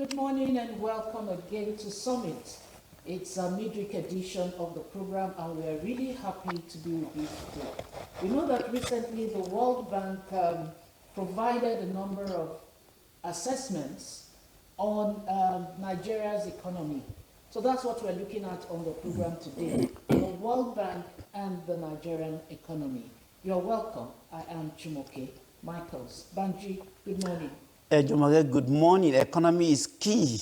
Good morning and welcome again to Summit. It's a midweek edition of the program and we're really happy to be with you today. We know that recently the World Bank provided a number of assessments on Nigeria's economy. So that's what we're looking at on the program today, the World Bank and the Nigerian economy. You're welcome. I am Chumoke Michaels. Banji, good morning. Jumoke, good morning. Economy is key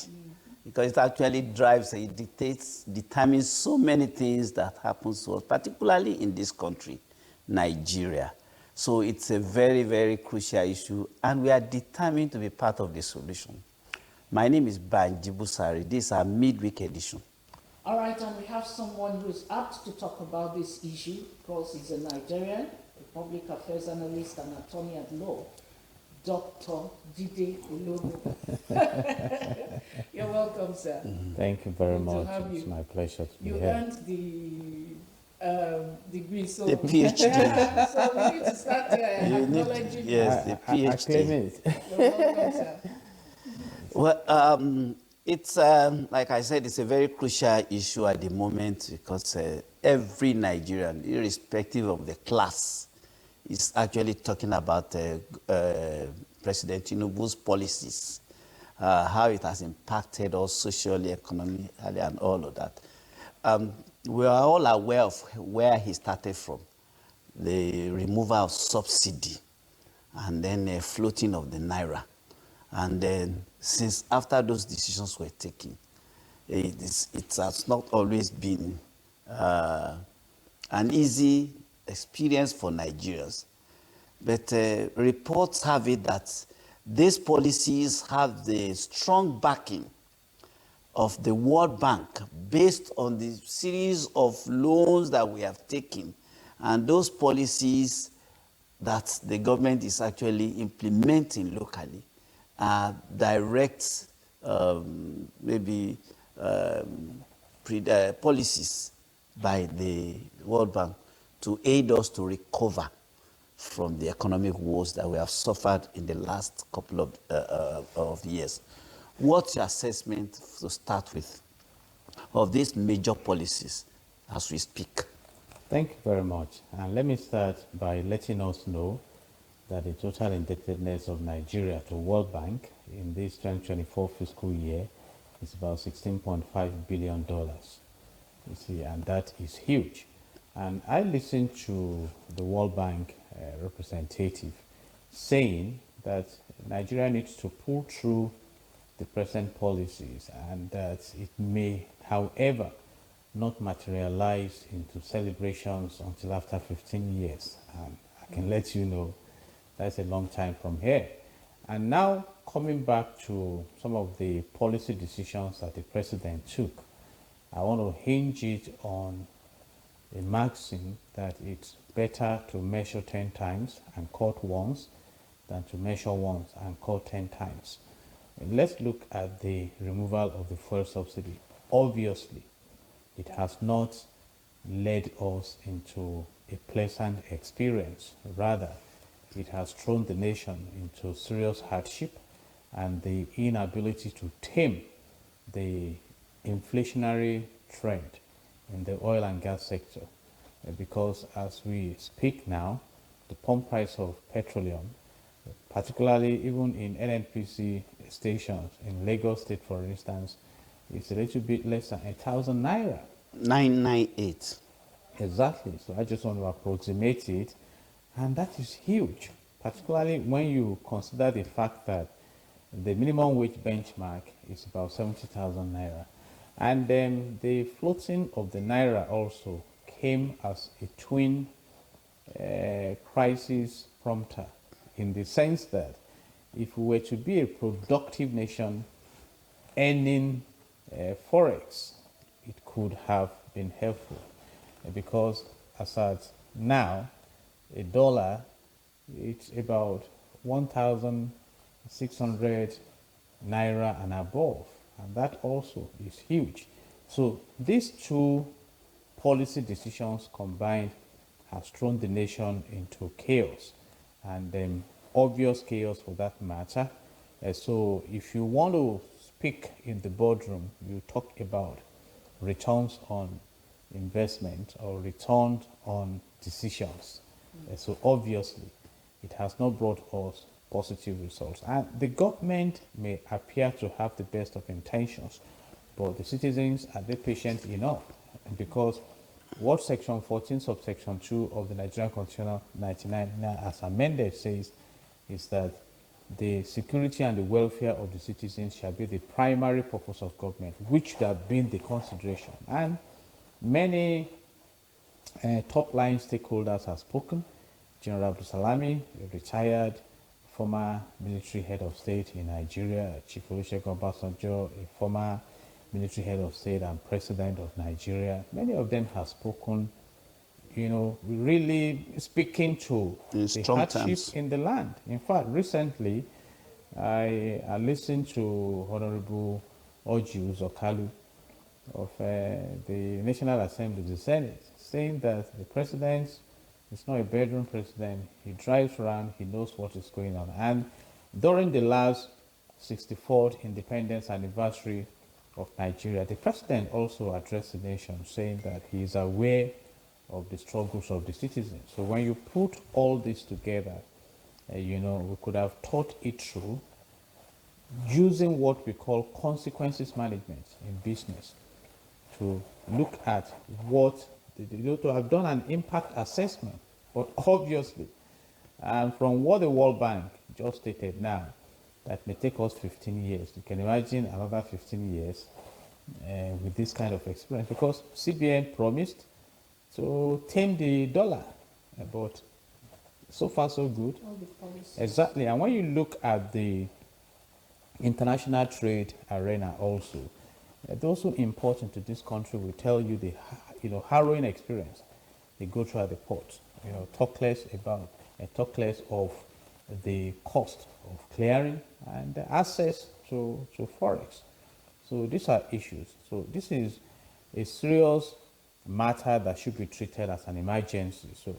because it actually drives, it dictates, determines so many things that happen to us, particularly in this country, Nigeria. So it's a very, very crucial issue, and we are determined to be part of the solution. My name is Banji Busari. This is our midweek edition. All right, and we have someone who is apt to talk about this issue because he's a Nigerian, a public affairs analyst and attorney at law, Dr. Jide Ologo. You're welcome, sir. Thank you very Good to much. have It's you. my pleasure to be You here. earned the degree, so The PhD. so we need to start here You need- acknowledging yes, the I PhD. claim it. you. You're welcome, sir. Well, it's like I said, it's a very crucial issue at the moment because every Nigerian, irrespective of the class, is actually talking about President Tinubu's policies, how it has impacted us socially, economically, and all of that. We are all aware of where he started from, the removal of subsidy, and then a floating of the naira. And then since after those decisions were taken, it has not always been an easy experience for Nigerians. But reports have it that these policies have the strong backing of the World Bank based on the series of loans that we have taken. And those policies that the government is actually implementing locally are direct, policies by the World Bank to aid us to recover from the economic woes that we have suffered in the last couple of years. What's your assessment, to start with, of these major policies as we speak? Thank you very much. And let me start by letting us know that the total indebtedness of Nigeria to World Bank in this 2024 fiscal year is about $16.5 billion. You see, and that is huge. And I listened to the World Bank representative saying that Nigeria needs to pull through the present policies and that it may, however, not materialize into celebrations until after 15 years. And I can let you know that's a long time from here. And now coming back to some of the policy decisions that the president took, I want to hinge it on a maxim that it's better to measure 10 times and cut once than to measure once and cut 10 times. And let's look at the removal of the fuel subsidy. Obviously, it has not led us into a pleasant experience. Rather, it has thrown the nation into serious hardship and the inability to tame the inflationary trend in the oil and gas sector. Because as we speak now, the pump price of petroleum, particularly even in NNPC stations in Lagos State, for instance, is a little bit less than 1,000 naira. 998. Exactly. So I just want to approximate it. And that is huge, particularly when you consider the fact that the minimum wage benchmark is about 70,000 naira. And then the floating of the naira also came as a twin crisis prompter, in the sense that if we were to be a productive nation earning forex, it could have been helpful, because as at now, a dollar, it's about 1,600 naira and above, and that also is huge. So these two policy decisions combined has thrown the nation into chaos, and obvious chaos for that matter. So if you want to speak in the boardroom, you talk about returns on investment or returns on decisions. So obviously, it has not brought us positive results. And the government may appear to have the best of intentions, but the citizens, are they patient enough? Because what Section 14, subsection 2 of the Nigerian Constitution 1999 as amended says is that the security and the welfare of the citizens shall be the primary purpose of government, which should have been the consideration. And many top-line stakeholders have spoken. General Abdul Salami, a retired former military head of state in Nigeria, Chief Olusegun Obasanjo, a former military head of state and president of Nigeria. Many of them have spoken, really speaking to the hardship in the land. In fact, recently, I listened to Honorable Oju Zokalu of the National Assembly, the Senate, saying that the president is not a bedroom president. He drives around, he knows what is going on. And during the last 64th independence anniversary of Nigeria, the president also addressed the nation, saying that he is aware of the struggles of the citizens. So when you put all this together, we could have thought it through using what we call consequences management in business to look at what, to have done an impact assessment. But obviously, from what the World Bank just stated now, that may take us 15 years. You can imagine another 15 years with this kind of experience, because CBN promised to tame the dollar, but so far so good. Exactly. And when you look at the international trade arena also, those who import into this country will tell you the harrowing experience they go through at the port. Talk less of the cost of clearing and the access to forex. So these are issues. So this is a serious matter that should be treated as an emergency. So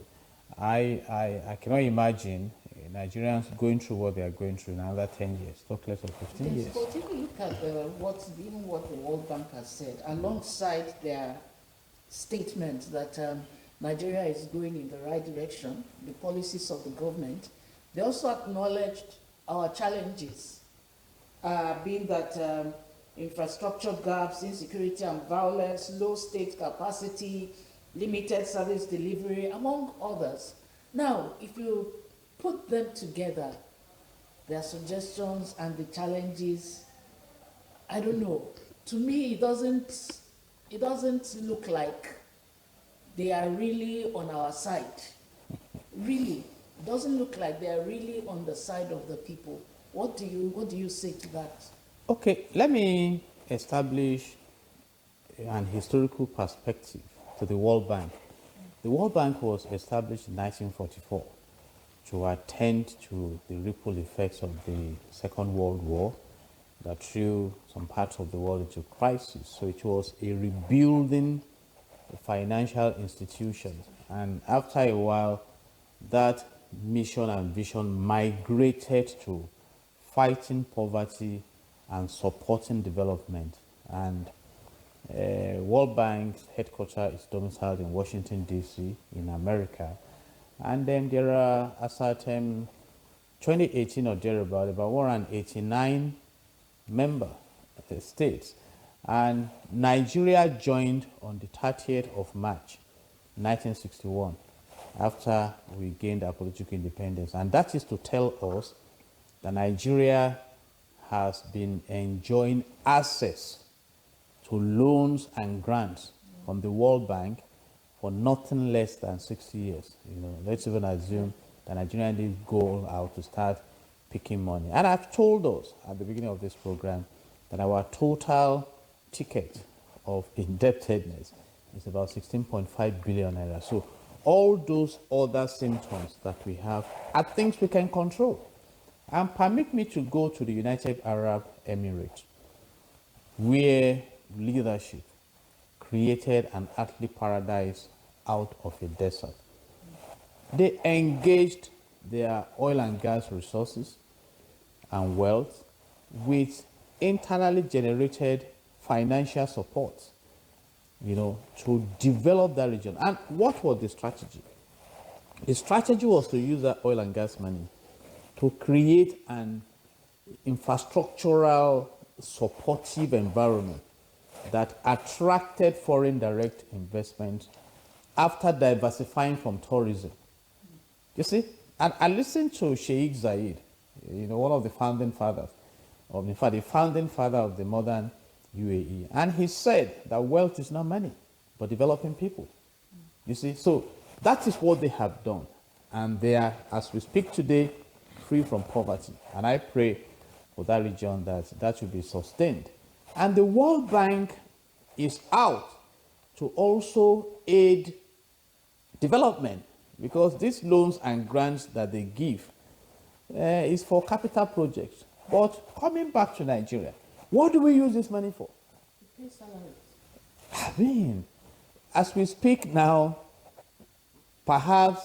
I cannot imagine Nigerians going through what they are going through in another 10 years, talk less of 15 years. But if you look at what the World Bank has said, alongside their statement that Nigeria is going in the right direction, the policies of the government, they also acknowledged our challenges, being that infrastructure gaps, insecurity and violence, low state capacity, limited service delivery, among others. Now, if you put them together, their suggestions and the challenges, I don't know. To me, it doesn't look like they are really on our side. Really, it doesn't look like they are really on the side of the people. What do you say to that? Okay, let me establish an historical perspective to the World Bank. The World Bank was established in 1944 to attend to the ripple effects of the Second World War that threw some parts of the world into crisis. So it was a rebuilding financial institution. And after a while, that mission and vision migrated to fighting poverty and supporting development. And World Bank's headquarters is domiciled in Washington, D.C. in America. And then there are, as at 2018 or thereabout, about 189 member states. And Nigeria joined on the 30th of March, 1961, after we gained our political independence. And that is to tell us that Nigeria has been enjoying access to loans and grants from the World Bank for nothing less than 60 years. Let's even assume that Nigeria did go out to start picking money. And I've told us at the beginning of this program that our total ticket of indebtedness is about 16.5 billion naira. So all those other symptoms that we have are things we can control. And permit me to go to the United Arab Emirates, where leadership created an earthly paradise out of a desert. They engaged their oil and gas resources and wealth with internally generated financial support, to develop that region. And what was the strategy? The strategy was to use that oil and gas money to create an infrastructural supportive environment that attracted foreign direct investment after diversifying from tourism. You see, and I listened to Sheikh Zayed, one of the founding fathers, in fact, the founding father of the modern UAE, and he said that wealth is not money, but developing people. You see, so that is what they have done. And they are, as we speak today, free from poverty. And I pray for that region that will be sustained. And the World Bank is out to also aid development, because these loans and grants that they give is for capital projects. But coming back to Nigeria, what do we use this money for? Pay salaries. I mean, as we speak now, perhaps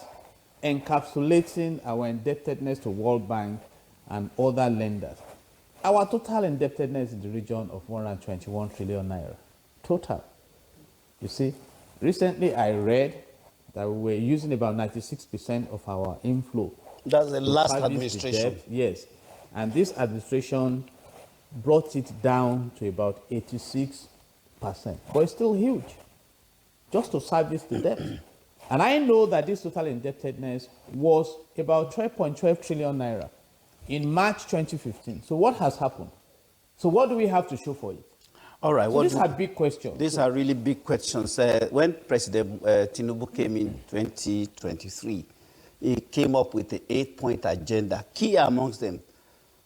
encapsulating our indebtedness to World Bank and other lenders, our total indebtedness in the region of 121 trillion naira. Total. You see, recently I read that we were using about 96% of our inflow. That's the last service the administration. debt. Yes. And this administration brought it down to about 86%. But it's still huge, just to service the debt. And I know that this total indebtedness was about 12.12 trillion naira in March 2015. So what has happened? So what do we have to show for it? All right. So these are big questions. These are really big questions. When President Tinubu came in 2023, he came up with the 8-point agenda. Key amongst them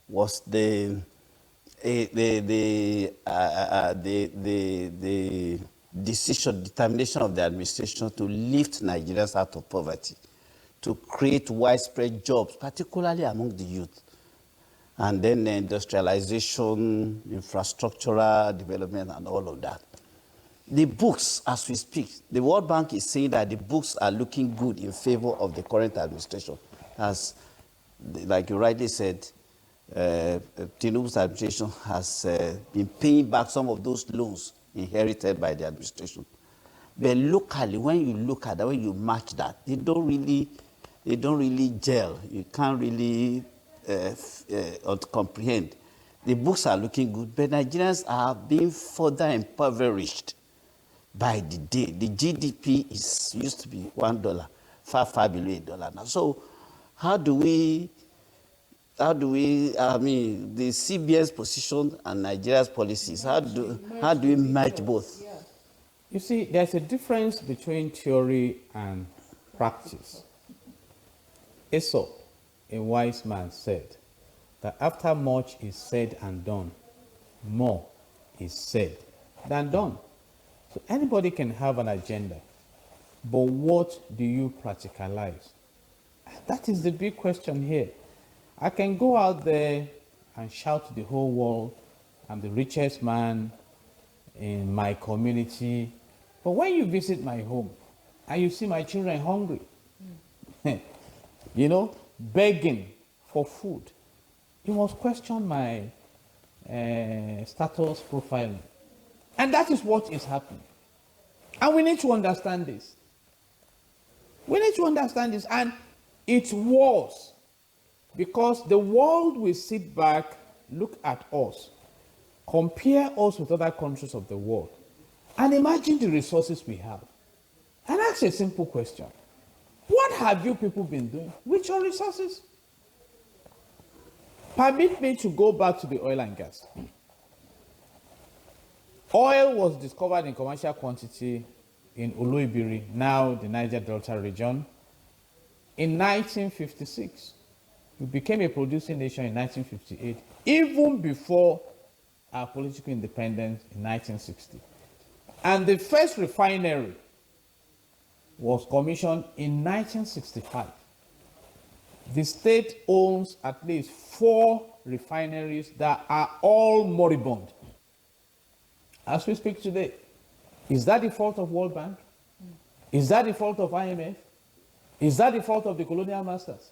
was the determination of the administration to lift Nigerians out of poverty, to create widespread jobs, particularly among the youth, and then industrialization, infrastructural development, and all of that. The books, as we speak, the World Bank is saying that the books are looking good in favor of the current administration. As, like you rightly said, Tinubu's administration has been paying back some of those loans inherited by the administration. But locally, when you look at that, when you match that, they don't really gel. You can't really comprehend. The books are looking good, but Nigerians are being further impoverished by the day. The GDP used to be $1, far below $1 now. So how do we, I mean, the CBN's position and Nigeria's policies, how do we match both? Yeah. You see, there's a difference between theory and practice. Aesop, a wise man, said that after much is said and done, more is said than done. So anybody can have an agenda, but what do you practicalize? That is the big question here. I can go out there and shout to the whole world, I'm the richest man in my community, but when you visit my home and you see my children hungry, begging for food, you must question my status profiling. And that is what is happening. And we need to understand this. We need to understand this. And it was because the world will sit back, look at us, compare us with other countries of the world, and imagine the resources we have. And ask a simple question. What have you people been doing with your resources? Permit me to go back to the oil and gas. Oil was discovered in commercial quantity in Uluibiri, now the Niger Delta region, in 1956. We became a producing nation in 1958, even before our political independence in 1960. And the first refinery was commissioned in 1965. The state owns at least 4 refineries that are all moribund as we speak today. Is that the fault of World Bank? Is that the fault of IMF? Is that the fault of the colonial masters?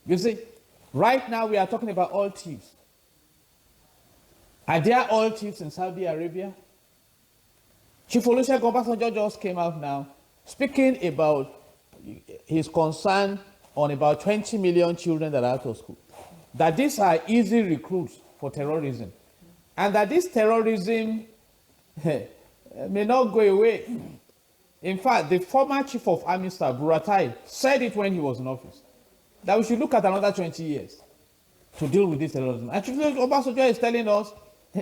You see, right now we are talking about oil thieves. Are there oil chiefs in Saudi Arabia? Chief Olusegun Obasanjo just came out now speaking about his concern on about 20 million children that are out of school. That these are easy recruits for terrorism. And that this terrorism may not go away. In fact, the former chief of army staff, Buratai, said it when he was in office, that we should look at another 20 years to deal with this terrorism. And Chief Obasanjo is telling us,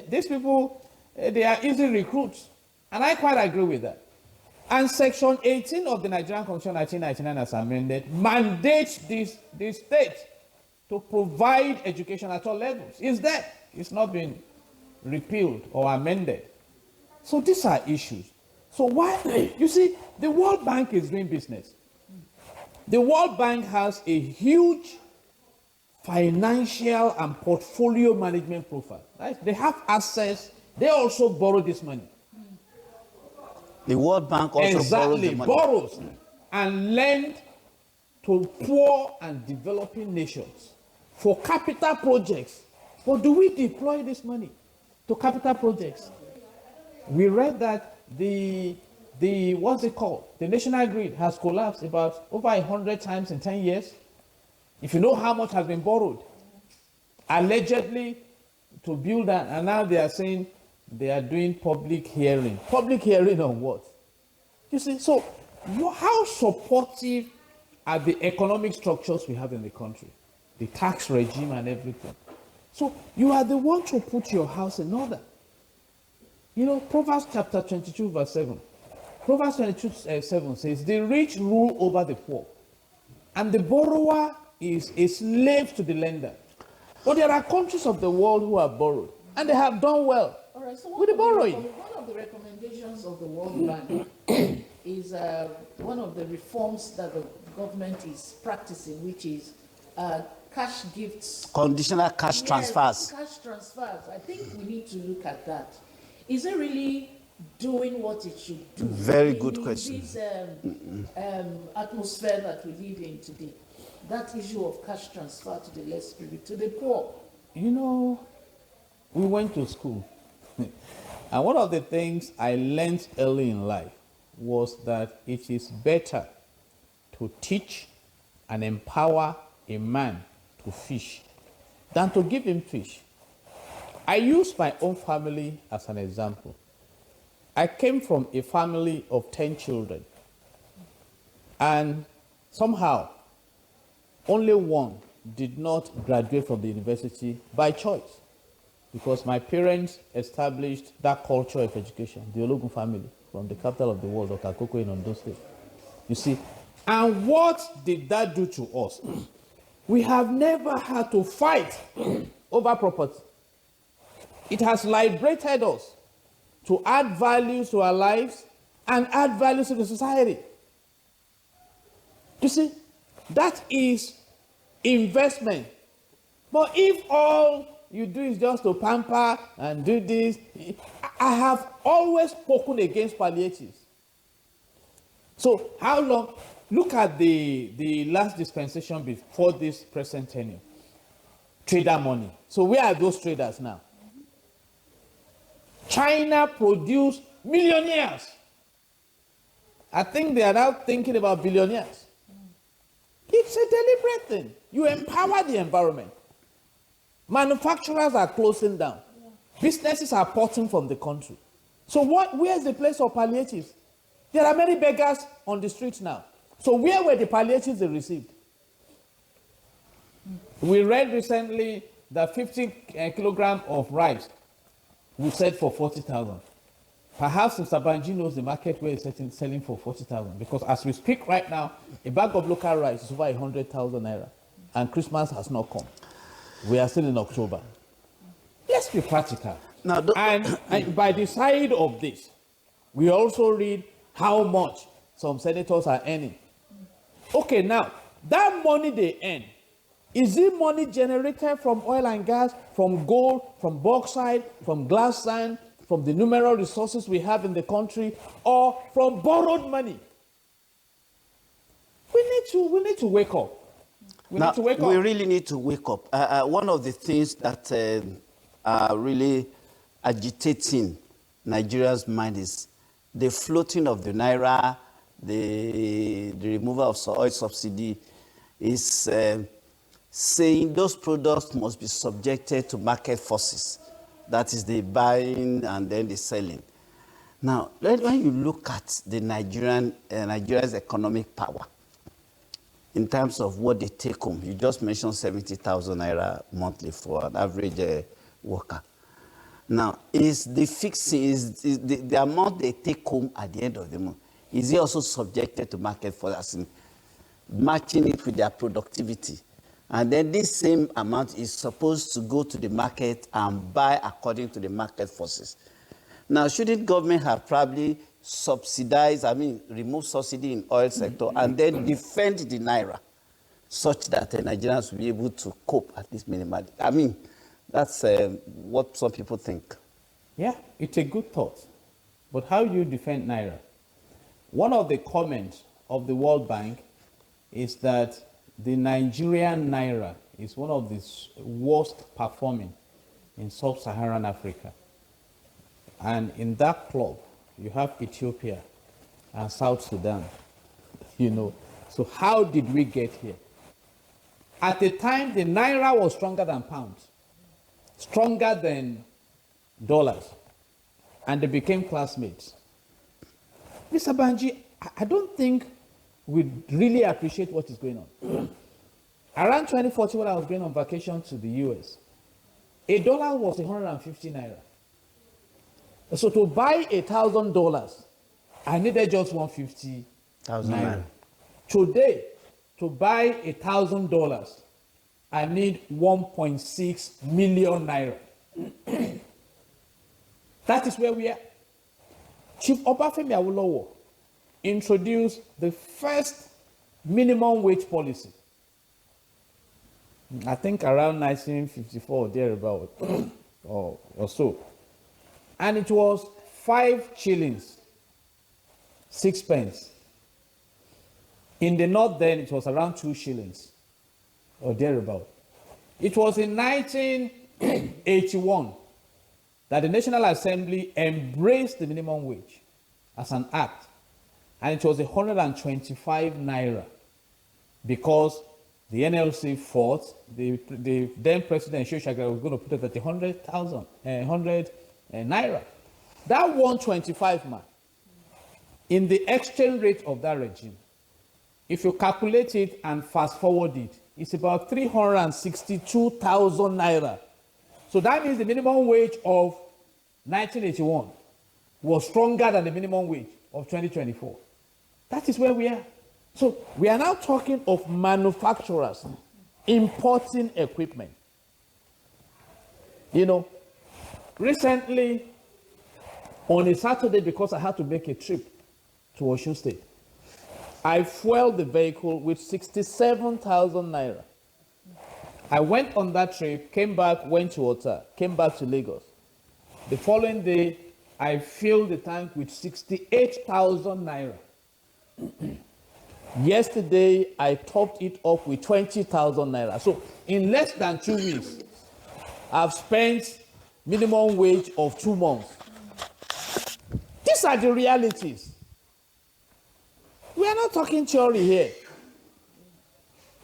these people, they are easy recruits. And I quite agree with that. And Section 18 of the Nigerian Constitution 1999 as amended mandates this state to provide education at all levels. It's there. It's not been repealed or amended. So these are issues. So why, you see, the World Bank is doing business. The World Bank has a huge financial and portfolio management profile. Right? They have access. They also borrow this money. The World Bank also borrows the money. Borrows and lend to poor and developing nations for capital projects. But do we deploy this money to capital projects? We read that the what's it called? The national grid has collapsed about over 100 times in 10 years. If you know how much has been borrowed, allegedly to build that, and now they are saying they are doing public hearing. Public hearing on what? You see, so how supportive are the economic structures we have in the country? The tax regime and everything. So you are the one to put your house in order. You know, Proverbs chapter 22, verse 7. Proverbs 22, 7 says, the rich rule over the poor, and the borrower is a slave to the lender. But there are countries of the world who have borrowed, and they have done well. All right, so with the borrowing. One of the recommendations of the World Bank is one of the reforms that the government is practicing, which is cash gifts. Conditional cash transfers. Cash transfers. I think we need to look at that. Is it really doing what it should do? Very good question. This atmosphere that we live in today, that issue of cash transfer to the less privileged, to the poor. You know, we went to school. And one of the things I learned early in life was that it is better to teach and empower a man to fish than to give him fish. I use my own family as an example. I came from a family of 10 children, and somehow only one did not graduate from the university by choice, because my parents established that culture of education, the Ologun family, from the capital of the world, Okakoko in Ondo State. You see, and what did that do to us? We have never had to fight over property. It has liberated us to add values to our lives and add values to the society. You see, that is investment. But if all you do is just to pamper and do this, I have always spoken against palliatives. So how long? Look at the last dispensation before this present tenure. Trader money. So where are those traders now? China produced millionaires. I think they are now thinking about billionaires. It's a deliberate thing. You empower the environment. Manufacturers are closing down. Businesses are porting from the country. So where's the place of palliatives? There are many beggars on the streets now. So where were the palliatives they received? We read recently that 50 kilograms of rice we said for 40,000. Perhaps Mr. Banji knows the market where it's selling for 40,000, because as we speak right now, a bag of local rice is over 100,000 naira, and Christmas has not come. We are still in October. Let's be practical. Now, and by the side of this, we also read how much some senators are earning. Okay, now, that money they earn, is it money generated from oil and gas, from gold, from bauxite, from glass sand, from the numerous resources we have in the country, or from borrowed money? We need to wake up. We really need to wake up. One of the things that really agitating Nigeria's mind is the floating of the naira, the removal of oil subsidy, is saying those products must be subjected to market forces. That is the buying and then the selling. Now, when you look at the Nigeria's economic power, in terms of what they take home, you just mentioned 70,000 naira monthly for an average worker. Now, is the fixing, is the amount they take home at the end of the month, is it also subjected to market forces, matching it with their productivity? And then this same amount is supposed to go to the market and buy according to the market forces. Now, shouldn't government have probably subsidized, remove subsidy in oil sector and then defend the naira such that Nigerians will be able to cope at least minimally? That's what some people think. Yeah, it's a good thought. But how do you defend naira? One of the comments of the World Bank is that the Nigerian naira is one of the worst performing in sub-Saharan Africa. And in that club, you have Ethiopia and South Sudan. So how did we get here? At the time, the naira was stronger than pounds, stronger than dollars, and they became classmates. Mr. Banji, I don't think we really appreciate what is going on. Around 2014, when I was going on vacation to the US, $1 was 150 naira. So to buy $1,000, I needed just 150,000 naira. Today, to buy $1,000, I need 1.6 million naira. That is where we are. Chief Obafemi Awolowo introduced the first minimum wage policy. I think around 1954 or thereabout, or so. And it was 5 shillings, 6 pence. In the north then, it was around 2 shillings or thereabout. It was in 1981 that the National Assembly embraced the minimum wage as an act. And it was 125 naira because the NLC fought. The then President Shoshagara was going to put it at 100 naira. That 125 man, in the exchange rate of that regime, if you calculate it and fast forward it, it's about 362,000 naira. So that means the minimum wage of 1981 was stronger than the minimum wage of 2024. That is where we are. So we are now talking of manufacturers importing equipment. Recently, on a Saturday, because I had to make a trip to Osun State, I fueled the vehicle with 67,000 naira. I went on that trip, came back, went to Ota, came back to Lagos. The following day, I filled the tank with 68,000 naira. Yesterday, I topped it up with 20,000 naira. So in less than 2 weeks, I've spent minimum wage of 2 months. These are the realities. We are not talking theory here.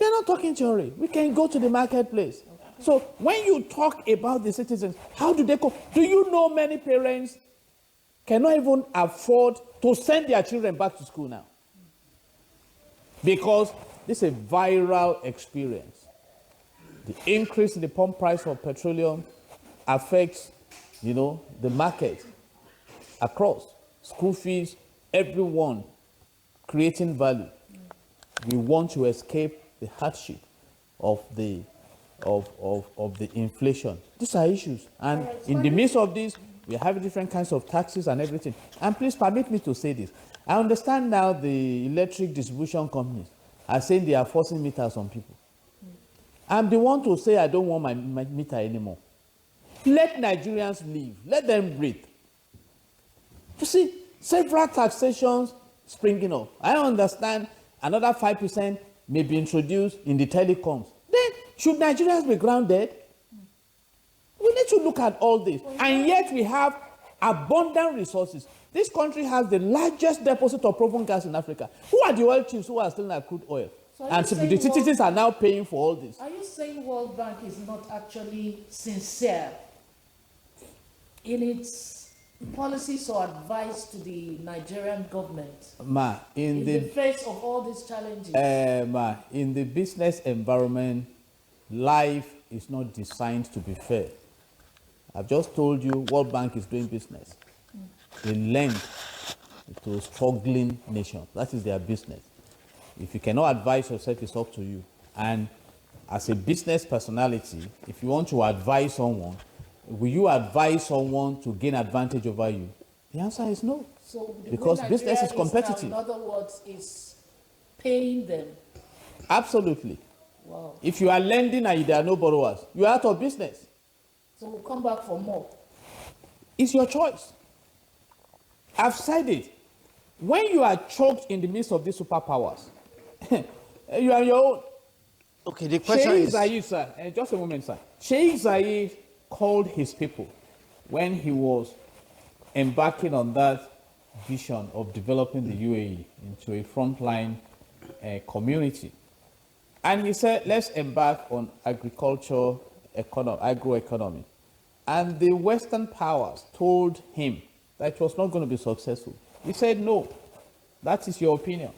We are not talking theory. We can go to the marketplace. So when you talk about the citizens, how do they cope? Do you know many parents cannot even afford to send their children back to school now? Because this is a viral experience. The increase in the pump price of petroleum affects, the market across. School fees, everyone creating value. We want to escape the hardship of the inflation. These are issues. And in the midst of this, we have different kinds of taxes and everything. And please permit me to say this. I understand now the electric distribution companies are saying they are forcing meters on people. I'm the one to say I don't want my meter anymore. Let Nigerians live. Let them breathe. You see, several taxations springing up. I understand another 5% may be introduced in the telecoms. Then, should Nigerians be grounded? We need need to look at all this. And yet we have abundant resources. This country has the largest deposit of proven gas in Africa. Who are the oil chiefs who are stealing our crude oil? So And the citizens are now paying for all this. Are you saying World Bank is not actually sincere in its policies or advice to the Nigerian government In the face of all these challenges? In the business environment, life is not designed to be fair. I've just told you World Bank is doing business. They lend to struggling nations. That is their business. If you cannot advise yourself, it's up to you. And as a business personality, if you want to advise someone, will you advise someone to gain advantage over you? The answer is no. So because business is competitive. Now, in other words, is paying them. Absolutely. Wow. If you are lending and there are no borrowers, you are out of business. So we'll come back for more. It's your choice. I've said it. When you are choked in the midst of these superpowers, you are your own. Okay, the question Sheikh is... Zayed, sir, just a moment, sir. Sheikh Zayed called his people when he was embarking on that vision of developing the UAE into a frontline community. And he said, let's embark on agriculture, agroeconomy. And the Western powers told him that it was not going to be successful. He said, no, that is your opinion.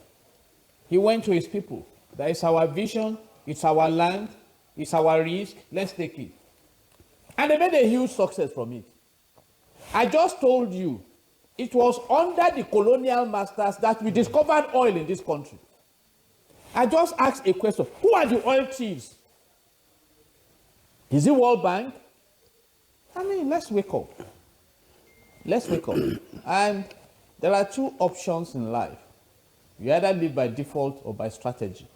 He went to his people. That is our vision, it's our land, it's our risk, let's take it. And they made a huge success from it. I just told you, it was under the colonial masters that we discovered oil in this country. I just asked a question. Who are the oil thieves? Is it World Bank? I mean, let's wake up. Let's wake up. And there are two options in life. You either live by default or by strategy.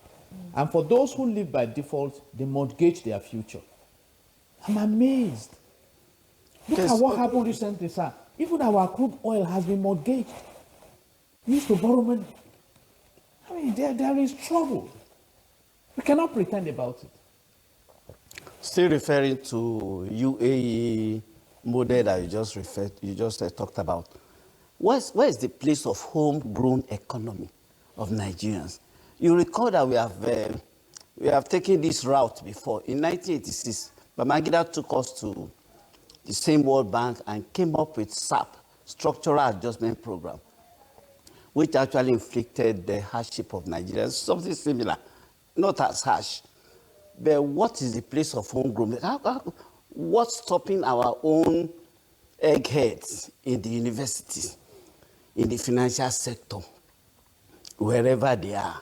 And for those who live by default, they mortgage their future. I'm amazed. Look at what happened recently, sir. Even our crude oil has been mortgaged. We used to borrow money. I mean, there is trouble. We cannot pretend about it. Still referring to UAE model that you just talked about. Where is the place of homegrown economy of Nigerians? You recall that we have taken this route before. In 1986, Babangida took us to the same World Bank and came up with SAP, Structural Adjustment Program, which actually inflicted the hardship of Nigerians, something similar, not as harsh. But what is the place of homegrown? What's stopping our own eggheads in the universities, in the financial sector, wherever they are,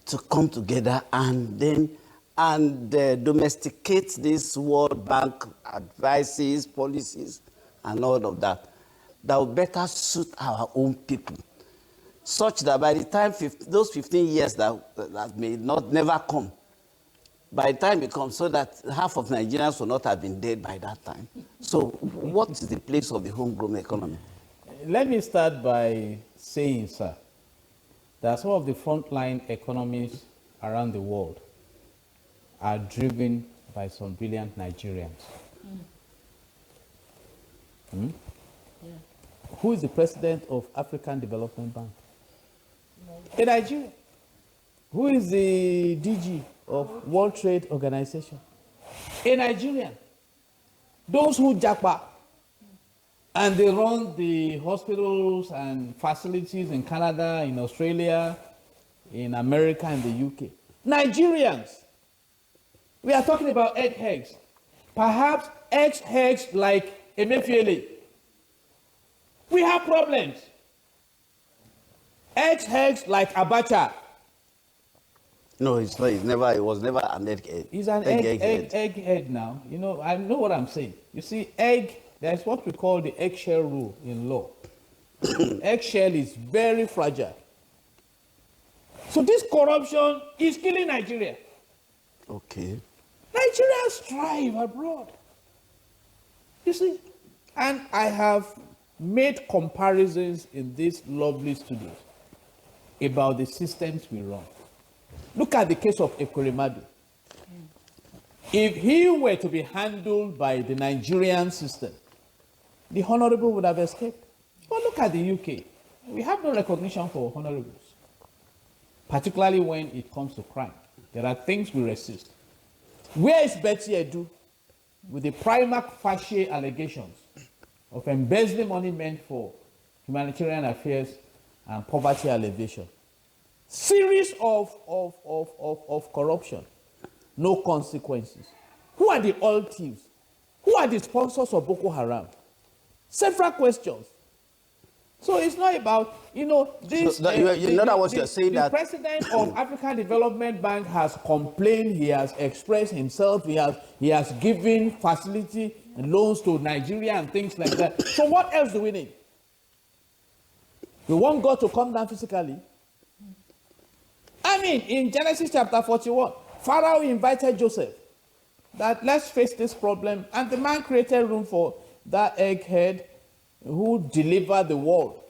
to come together and domesticate this World Bank advices, policies, and all of that will better suit our own people, such that by the time those 15 years that may never come, by the time it comes, so that half of Nigerians will not have been dead by that time. So what is the place of the homegrown economy? Let me start by saying, sir, that some of the frontline economies around the world are driven by some brilliant Nigerians. Yeah. Who is the president of African Development Bank? A Nigerian. Who is the DG of World Trade Organization? A Nigerian. Those who japa and they run the hospitals and facilities in Canada, in Australia, in America, and the UK. Nigerians. We are talking about eggheads. Perhaps eggheads like Emefiele. We have problems. Eggheads like Abacha. No, it's not. He was never an egghead. He's an egghead now. You know, I know what I'm saying. You see, there's what we call the eggshell rule in law. Eggshell is very fragile. So this corruption is killing Nigeria. Okay. Nigerians thrive abroad. You see, and I have made comparisons in these lovely studios about the systems we run. Look at the case of Ekweremadu. If he were to be handled by the Nigerian system, the honorable would have escaped. But look at the UK. We have no recognition for honorables, particularly when it comes to crime. There are things we resist. Where is Betty Edu with the prima facie allegations of embezzling money meant for humanitarian affairs and poverty alleviation? Series of corruption, no consequences. Who are the oil thieves? Who are the sponsors of Boko Haram? Several questions. So it's not about, this. So in other words, you're saying the that president of African Development Bank has complained, he has expressed himself, he has given facility and loans to Nigeria and things like that. So what else do we need? We want God to come down physically. I mean, in Genesis chapter 41, Pharaoh invited Joseph that let's face this problem, and the man created room for that egghead who delivered the world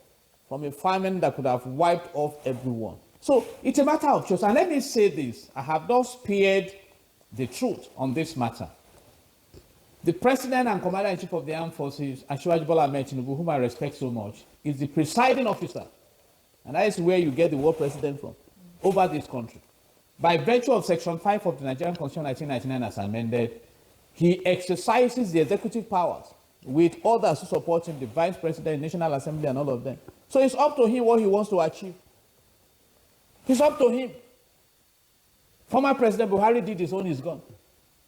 from a famine that could have wiped off everyone. So it's a matter of choice. And let me say this, I have not spared the truth on this matter. The President and Commander-in-Chief of the Armed Forces, Asiwaju Bola Ahmed Tinubu, whom I respect so much, is the presiding officer. And that is where you get the word president from, over this country. By virtue of Section 5 of the Nigerian Constitution 1999 as amended, he exercises the executive powers with others who support him, the Vice President, National Assembly, and all of them. So it's up to him what he wants to achieve. It's up to him. Former President Buhari did his own, he's gone.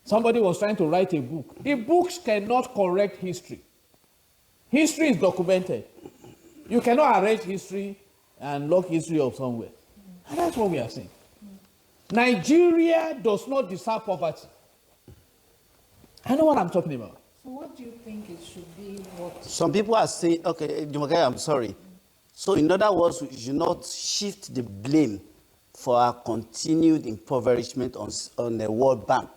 Somebody was trying to write a book. The books cannot correct history. History is documented. You cannot arrange history and lock history up somewhere. And that's what we are saying. Nigeria does not deserve poverty. I know what I'm talking about. So what do you think it should be? What? some people are saying, okay, Jumoke, I'm sorry. So in other words, we should not shift the blame for our continued impoverishment on the World Bank.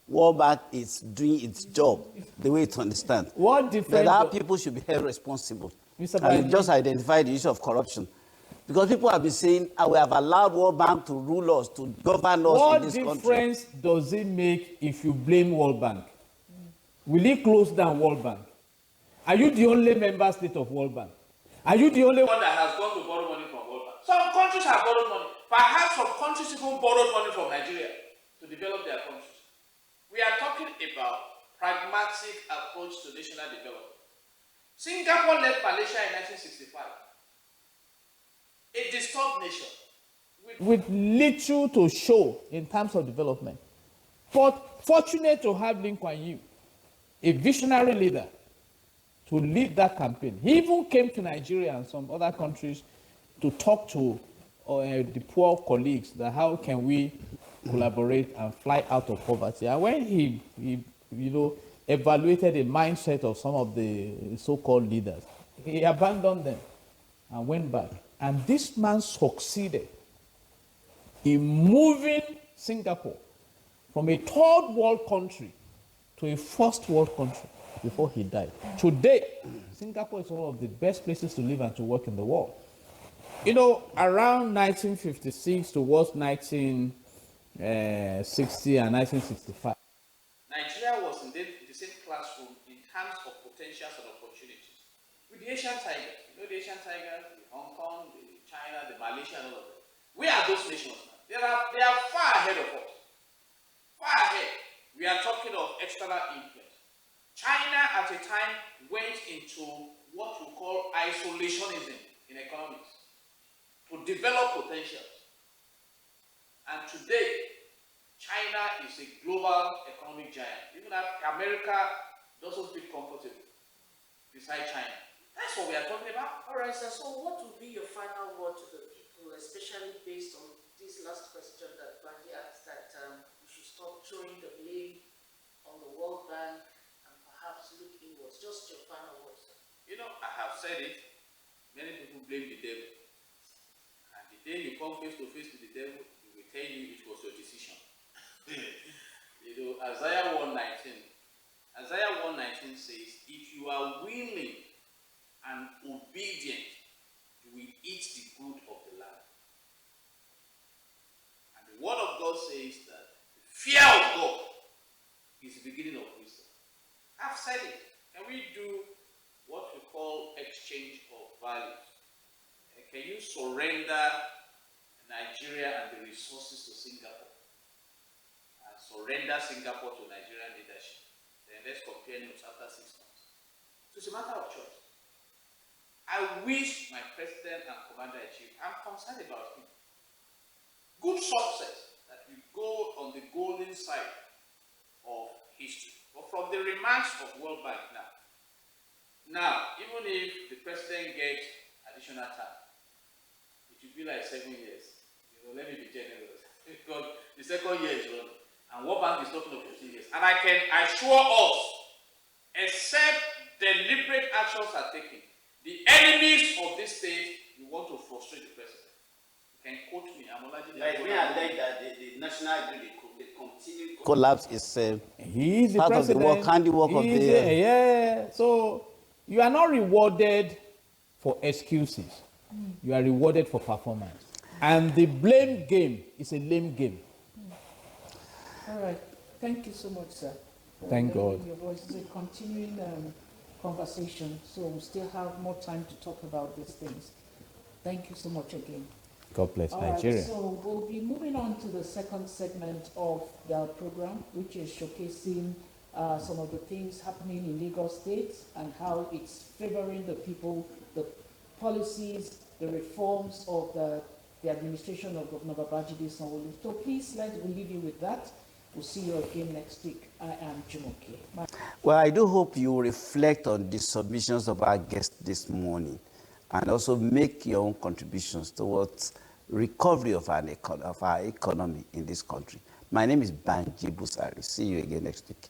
World Bank is doing its job the way it understands. What difference? But our people should be held responsible. Mr. And Biden, you just identify the issue of corruption. Because people have been saying, we have allowed World Bank to rule us, to govern us in this country. what difference does it make if you blame World Bank? Will it close down World Bank? Are you the only member state of World Bank? Are you the only one that has gone to borrow money from World Bank? Some countries have borrowed money. Perhaps some countries even borrowed money from Nigeria to develop their countries. We are talking about pragmatic approach to national development. Singapore left Malaysia in 1965. A disturbed nation with little to show in terms of development. But fortunate to have Lee Kuan Yew, a visionary leader, to lead that campaign. He even came to Nigeria and some other countries to talk to the poor colleagues that how can we collaborate and fly out of poverty. And when he evaluated the mindset of some of the so-called leaders, he abandoned them and went back. And this man succeeded in moving Singapore from a third world country to a first world country before he died. Today, Singapore is one of the best places to live and to work in the world. Around 1956 towards 1960 and 1965, Nigeria was in the same classroom in terms of potentials and opportunities with the Asian tigers. The Asian tigers, the Hong Kong, the China, the Malaysia, and all of them. Where are those nations now? They are far ahead of us. Far ahead. We are talking of external influence. China at a time went into what we call isolationism in economics to develop potentials. And today, China is a global economic giant. Even America doesn't feel comfortable beside China. That's what we are talking about. All right, sir. So what would be your final word to the people, especially based on this last question that Bandy asked, that we should stop throwing the blame on the World Bank and perhaps look inwards? Just your final word, sir. I have said it. Many people blame the devil. And the day you come face to face with the devil, he will tell you it was your decision. Isaiah 1:19 says, if you are willing and obedient, you will eat the good of the land. And the word of God says that the fear of God is the beginning of wisdom. I've said it. Can we do what we call exchange of values? Can you surrender Nigeria and the resources to Singapore? And surrender Singapore to Nigerian leadership? Then let's compare notes after 6 months. So it's a matter of choice. I wish my president and commander-in-chief, I'm concerned about him. Good success that we go on the golden side of history. But from the remarks of World Bank now, even if the president gets additional time, it will be like 7 years. Let me be generous. Because the second year is running. And World Bank is talking of 15 years. And I can assure us, except deliberate actions are taken, the enemies of this state, you want to frustrate the president. You can quote me. I'm already Like me, I like that the national grid, the continued collapse is he is the part president. of the work, handiwork of the. Yeah. So you are not rewarded for excuses. You are rewarded for performance. And the blame game is a lame game. All right. Thank you so much, sir. Thank God. Your voice is a continuing conversation, so we still have more time to talk about these things. Thank you so much again. God bless All Nigeria. right, so we'll be moving on to the second segment of the program, which is showcasing some of the things happening in Lagos State and how it's favoring the people, the policies, the reforms of the administration of Governor Babajide Sanwo-Olu. So please, we'll leave you with that. We'll see you again next week. I am Jumoke. Well, I do hope you reflect on the submissions of our guests this morning and also make your own contributions towards recovery of our economy in this country. My name is Banji Busari. See you again next week.